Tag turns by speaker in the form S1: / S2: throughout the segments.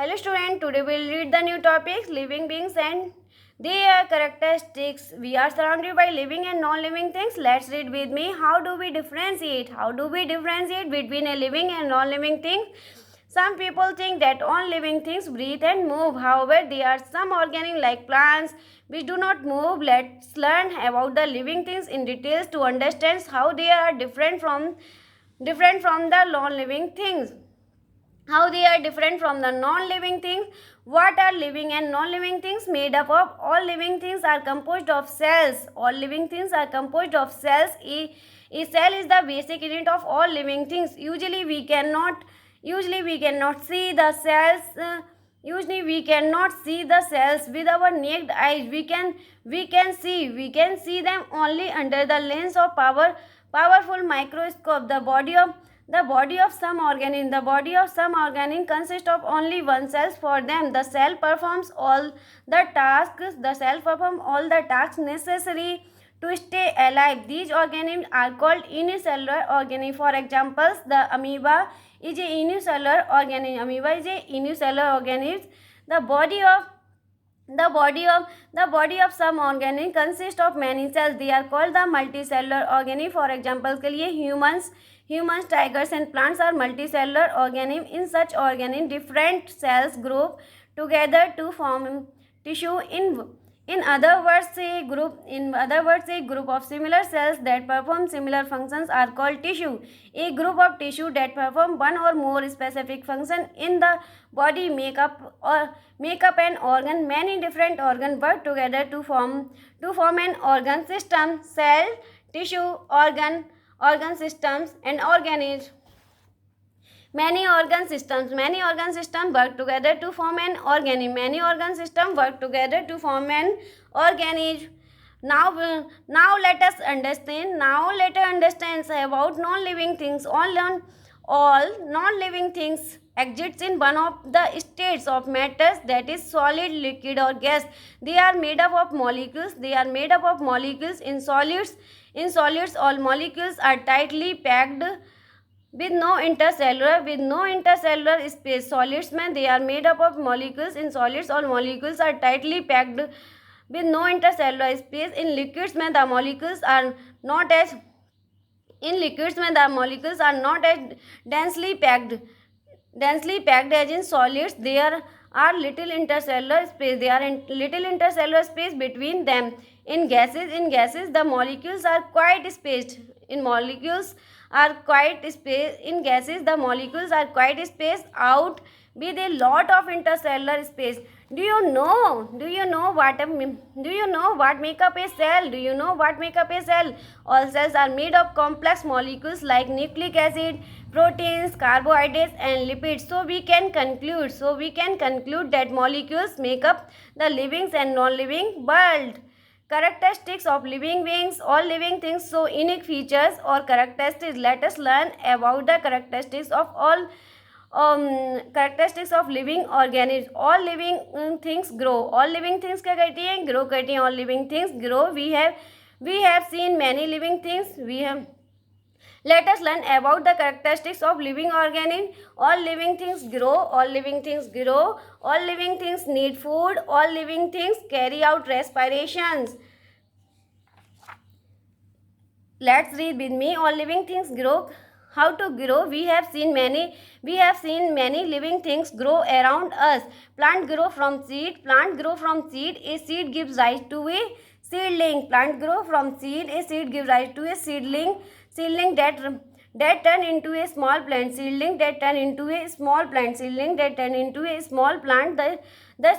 S1: Hello student, today we will read the new topics living beings and their characteristics. We are surrounded by living and non-living things. Let's read with me. How do we differentiate? How do we differentiate between a living and non-living thing? Some people think that all living things breathe and move. However, there are some organic like plants which do not move. Let's learn about the living things in details to understand how they are different from the non-living things. How they are different from the non-living things. What are living and non-living things made up of? All living things are composed of cells. All living things are composed of cells. A cell is the basic unit of all living things. Usually we cannot see the cells. Usually we cannot see the cells with our naked eyes. We can see them only under the lens of powerful microscope. The body of some organism consists of only one cell. For them, the cell performs all the tasks necessary to stay alive. These organisms are called unicellular organisms. For example, the amoeba is a unicellular organism. The body of the body of some organism consists of many cells. They are called the multicellular organism. For example, के लिए humans, tigers and plants are multicellular organism. In such organism, different cells group together to form tissue. In other words, a group of similar cells that perform similar functions are called tissue. A group of tissue that perform one or more specific function in the body make up an organ. Many different organs work together to form an organ system. Cell, tissue, organ systems, and organism. Many organ systems work together to form an organism. Now let us understand. About non-living things. All non-living things exists in one of the states of matters, that is solid, liquid, or gas. They are made up of molecules. In solids, all molecules are tightly packed with no intercellular space. Solids में they are made up of molecules. In solids, all molecules are tightly packed with no intercellular space. In liquids में the molecules are not as densely packed as in solids. There are little intercellular space between them. In gases the molecules are quite spaced. In gases the molecules are quite spaced out with a lot of intercellular space. Do you know what make up a cell? All cells are made of complex molecules like nucleic acid, proteins, carbohydrates, and lipids. So we can conclude that molecules make up the living and non-living world. Characteristics of living beings. All living things show unique features or characteristics. Let us learn about the characteristics of living organisms. All living things grow. All living things क्या करती हैं? Grow करती हैं. All living things grow. We have seen many living things. Let us learn about the characteristics of living organisms. All living things grow. All living things need food. All living things carry out respirations. Let's read with me. All living things grow. How to grow? We have seen many living things grow around us. Plant grow from seed. A seed gives rise to a seedling. Plant grow from seed. A seed gives rise to a seedling that turn into a small plant. The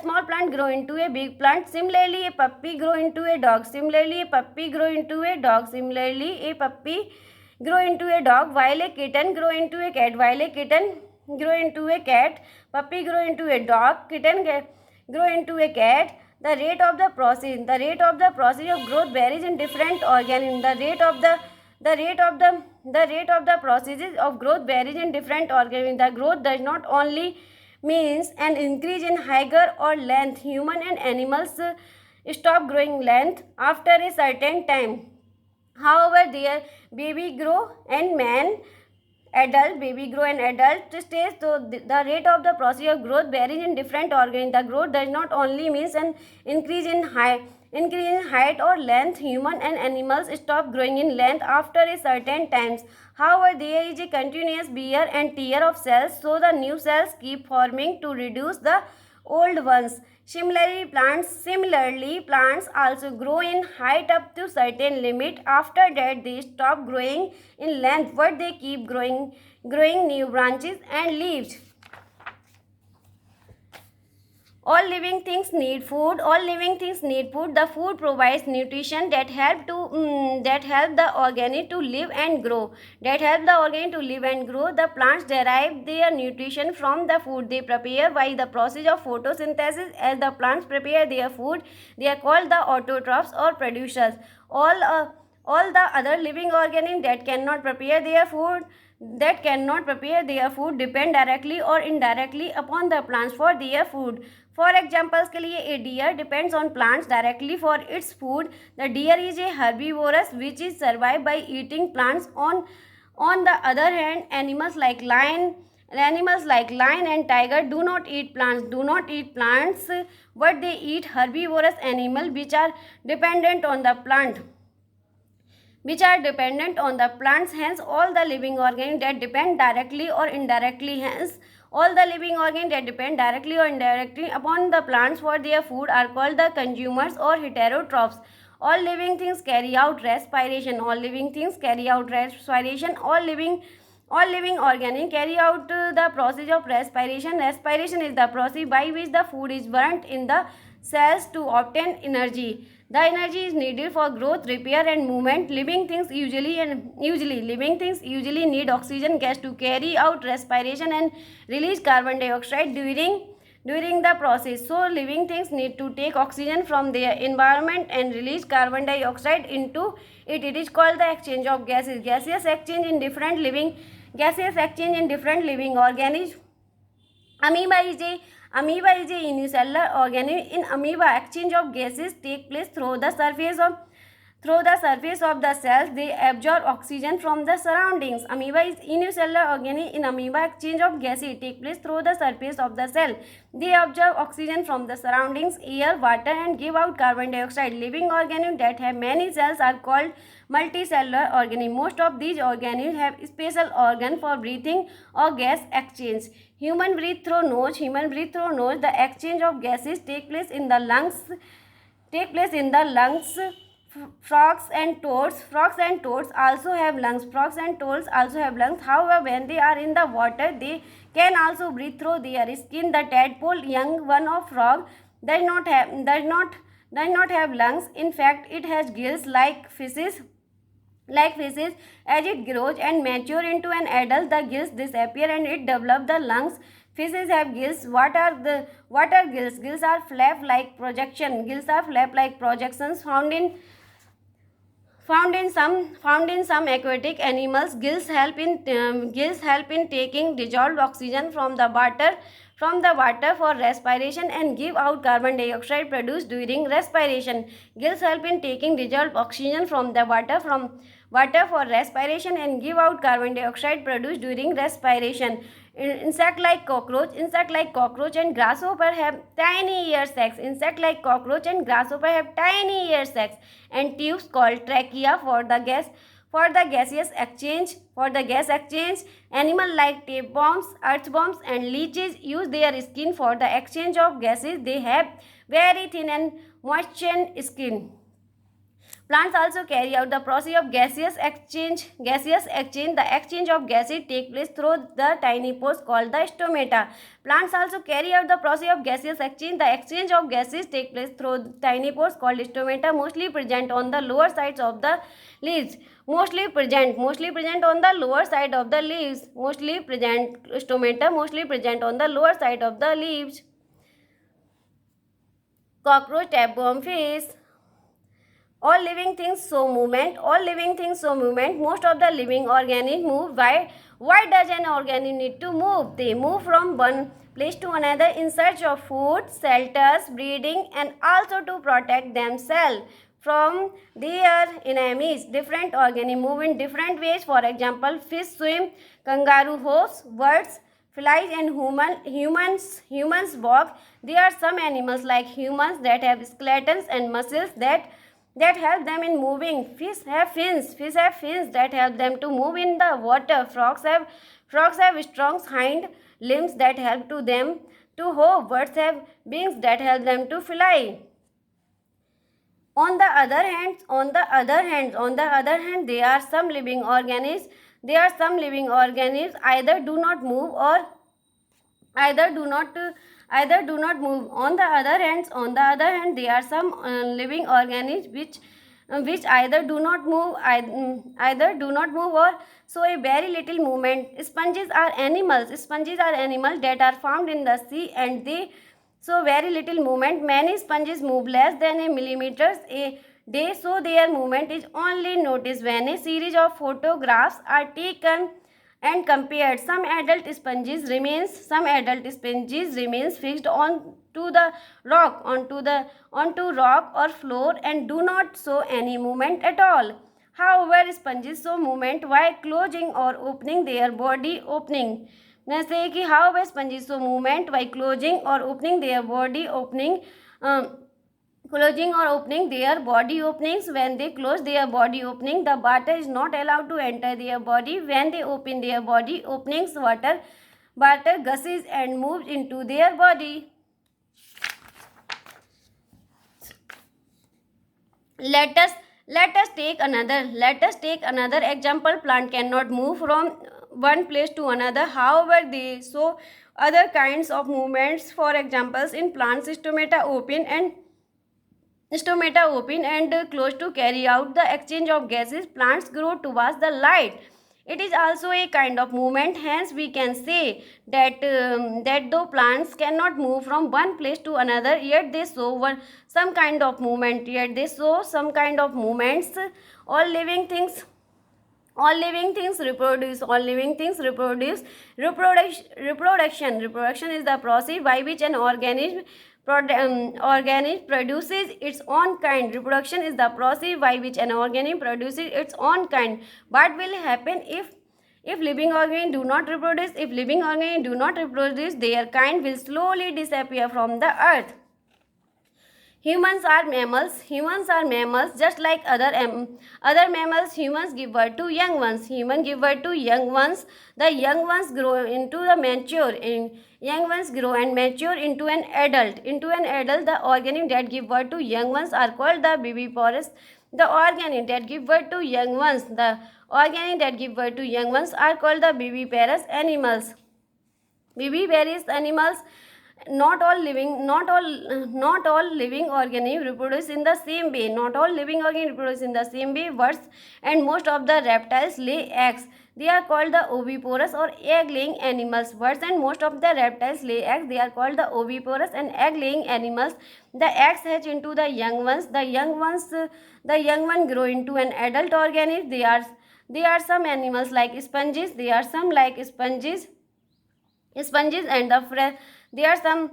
S1: small plant grow into a big plant. Similarly, a puppy grow into a dog. While a kitten grow into a cat. Puppy grow into a dog. Kitten grow into a cat. The rate of the process of growth varies in different organisms. The rate of the processes of growth varies in different organisms. The growth does not only means an increase in height or length. Human and animals stop growing length after a certain time. However, their baby grow and man adult, baby grow and adult stage. So the rate of the process of growth varies in different organs. The growth does not only means an increase in height or length. Human and animals stop growing in length after a certain times. However, there is a continuous wear and tear of cells, so the new cells keep forming to reduce the old ones. Similarly, plants also grow in height up to certain limit. After that, they stop growing in length, but they keep growing new branches and leaves. All living things need food. All living things need food. The food provides nutrition that help the organism to live and grow. The plants derive their nutrition from the food they prepare by the process of photosynthesis. As the plants prepare their food, they are called the autotrophs or producers. All the other living organisms that cannot prepare their food depend directly or indirectly upon the plants for their food. For examples के लिए a deer depends on plants directly for its food. The deer is a herbivorous which is survived by eating plants. On the other hand, animals like lion and tiger do not eat plants, but they eat herbivorous animals which are dependent on the plants. Hence all the living organisms that depend directly or indirectly upon the plants for their food are called the consumers or heterotrophs. All living things carry out respiration. All living organisms carry out the process of respiration. Respiration is the process by which the food is burnt in the cells to obtain energy. The energy is needed for growth, repair and movement. Living things usually need oxygen gas to carry out respiration and release carbon dioxide during the process. So living things need to take oxygen from their environment and release carbon dioxide into it. It is called the exchange of gases. Gaseous exchange in different living organisms. Amoeba is a unicellular organism. In amoeba, exchange of gases take place through the surface of the cells. They absorb oxygen from the surroundings. Amoeba is unicellular organism. In amoeba, exchange of gases take place through the surface of the cell. They absorb oxygen from the surroundings, air, water, and give out carbon dioxide. Living organisms that have many cells are called multicellular organisms. Most of these organisms have special organ for breathing or gas exchange. Human breathe through nose. The exchange of gases take place in the lungs. Frogs and toads also have lungs. However, when they are in the water, they can also breathe through their skin. The tadpole, young one of frog, does not have lungs. In fact, it has gills like fishes. As it grows and matures into an adult, the gills disappear and it develops the lungs. Fishes have gills. What are gills? Gills are flap-like projections found in some aquatic animals. Gills help in taking dissolved oxygen from the water for respiration and give out carbon dioxide produced during respiration. Gills help in taking dissolved oxygen from the water for respiration and give out carbon dioxide produced during respiration. Insect like cockroach and grasshopper have tiny ear sacs. And tubes called trachea for the gas exchange. Animals like tapeworms, earthworms and leeches use their skin for the exchange of gases. They have very thin and moistened skin. Plants also carry out the process of gaseous exchange. The exchange of gases take place through the tiny pores called the stomata. Plants also carry out the process of gaseous exchange. The exchange of gases take place through tiny pores called stomata, mostly present on the lower sides of the leaves. Cockroach, tapeworm, fish. All living things show movement. Most of the living organisms move. Why does an organism need to move? They move from one place to another in search of food, shelters, breeding, and also to protect themselves. from their enemies. Different organisms move in different ways. For example, fish swim, kangaroo hops, birds flies, and humans walk. There are some animals like humans that have skeletons and muscles that help them in moving. Fish have fins. Fish have fins that help them to move in the water. Frogs have strong hind limbs that help to them to hop. Birds have wings that help them to fly. On the other hand, there are some living organisms. Either do not move or either do not move. On the other hand, there are some living organisms which either do not move, either do not move or show a very little movement. Sponges are animals. That are found in the sea, and they show very little movement. Many sponges move less than a millimeter a day, so their movement is only noticed when a series of photographs are taken and compared. Some adult sponges remains fixed onto rock or floor and do not show any movement at all. However, sponges show movement while closing or opening their body opening. जैसे कि however sponges show movement while closing or opening their body opening. Closing or opening their body openings. When they close their body opening, the water is not allowed to enter their body. When they open their body openings, water gushes and moves into their body. Let us take another example. Plant cannot move from one place to another. However, they show other kinds of movements. For examples, in plants, stomata open and close to carry out the exchange of gases. Plants grow towards the light. It is also a kind of movement. Hence, we can say that though plants cannot move from one place to another, yet they show some kind of movement. All living things reproduce. Reproduction is the process by which an organism produces its own kind. Reproduction is the process by which an organism produces its own kind. What will happen if living organisms do not reproduce? If living organisms do not reproduce, their kind will slowly disappear from the earth. Humans are mammals. Just like other mammals, humans give birth to young ones. The young ones grow and mature into an adult. The organism that give birth to young ones are called the viviparous. The organism that give birth to young ones are called the viviparous animals. Not all living organisms reproduce in the same way. Birds and most of the reptiles lay eggs. They are called the oviparous or egg-laying animals. Birds and most of the reptiles lay eggs. They are called the oviparous and egg-laying animals. The eggs hatch into the young ones. The young one grow into an adult organism. They are some animals like sponges. And there are some.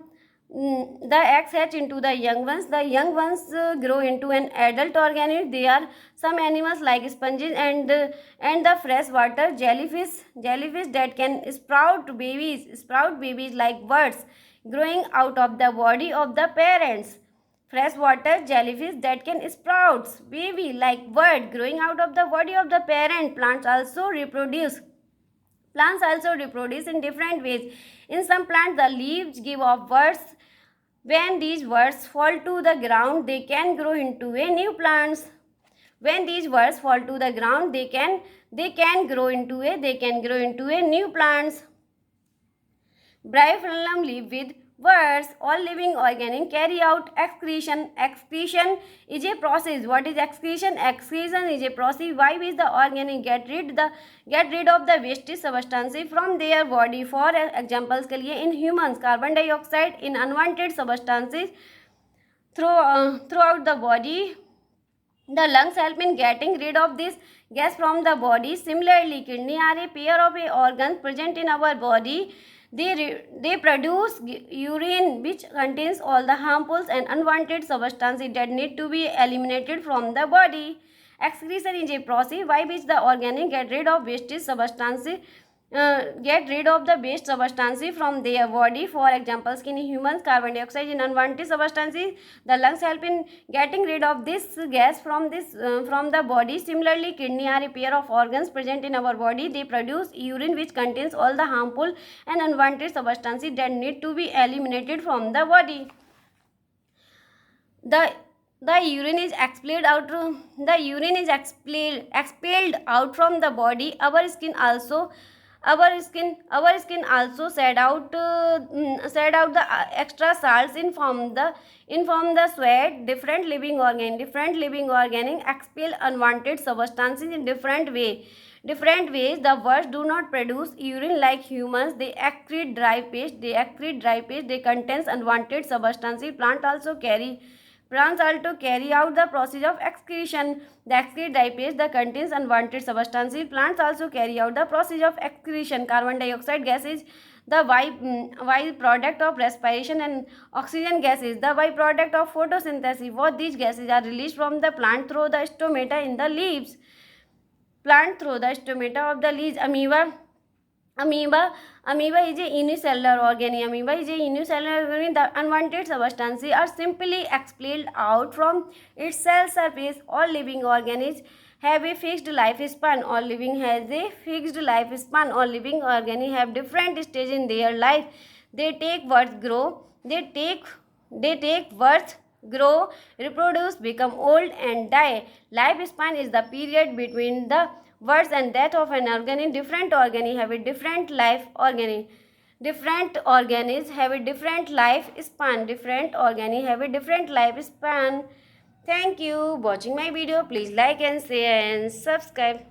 S1: The eggs hatch into the young ones. The young ones grow into an adult organism. They are some animals like sponges and the freshwater jellyfish that can sprout babies like birds growing out of the body of the parents. Freshwater jellyfish that can sprout baby like bird growing out of the body of the parent. Plants also reproduce in different ways. In some plants, the leaves give off buds. When these buds fall to the ground, they can grow into a new plants. When these buds fall to the ground, they can grow into a new plants. Bryophyllum live with birds. All living organisms carry out excretion. Excretion is a process. What is excretion? Excretion is a process by which the organism get rid of the waste substances from their body. For examples के लिए in humans, carbon dioxide in unwanted substances throughout the body. The lungs help in getting rid of this gas from the body. Similarly, kidney are a pair of organs present in our body They produce urine which contains all the harmful and unwanted substances that need to be eliminated from the body. Excretion is a process by which the organic get rid of the waste substances from their body. For example, in humans, carbon dioxide is unwanted substances. The lungs help in getting rid of this gas from the body. Similarly, kidney are a pair of organs present in our body. They produce urine which contains all the harmful and unwanted substances that need to be eliminated from the body. The urine is expelled out. The urine is expelled out from the body. Our skin also shed out the extra salts in form the sweat. Different living organisms expel unwanted substances in different ways. The birds do not produce urine like humans. They excrete dry paste. They contains unwanted substances. Plants also carry out the process of excretion. The excrete dry paste that contains unwanted substances. Plants also carry out the process of excretion. Carbon dioxide gas is the byproduct of respiration, and oxygen gas is the byproduct of photosynthesis. Both these gases are released from the plant through the stomata in the leaves. Of the leaves. Amoeba is a unicellular organism. The unwanted substances are simply expelled out from its cell surface. All living organisms have a fixed lifespan. All living organisms have different stages in their life. They take birth, grow, reproduce, become old, and die. Lifespan is the period between the birth and death of an organism. Different organisms have a different lifespan. Thank you watching my video. Please like and share and subscribe.